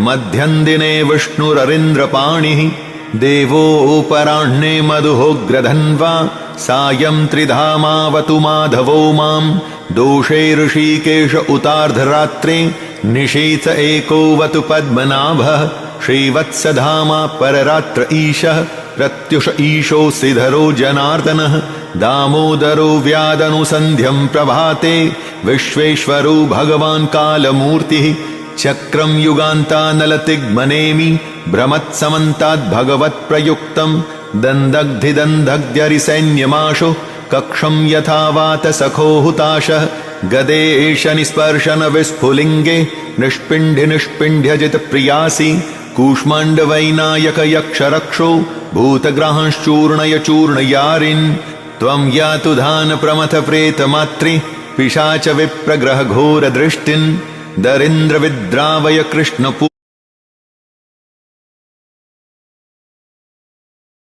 मध्यन्दिने विष्णुररिन्द्रपाणिः देवोपराह्णे मधुहोग्रधन्वा सायं त्रिधामावतु माधवो मां दोषे ऋषिकेश उतार्धरात्रे निशीथ एकोऽवतु पद्मनाभः श्रीवत्सधामा पररात्र ईशः प्रत्युष ईशो सिधरो जनार्दनः दामोदरो व्यादनुसन्ध्यं प्रभाते विश्वेश्वरो भगवान् कालमूर्तिः चक्रं युगान्तानलतिग्मनेमि भ्रमत्समन्ताद्भगवत्प्रयुक्तं दन्दग्धिदन्दग्ध्यरिसैन्यमाशु कक्षं यथा वातसखो हुताशः गदेश निस्पर्शन विस्फुलिङ्गे निष्पिण्ड्यजितप्रियासि कूष्माण्डवैनायक यक्षरक्षो भूतग्रांश्चूर्णय चूर्णयारिन् त्वं यातु धान प्रमथ प्रेतमात्रि पिशाच विप्रग्रह घोरदृष्टिन् दरिन्द्र विद्रावय कृष्णपू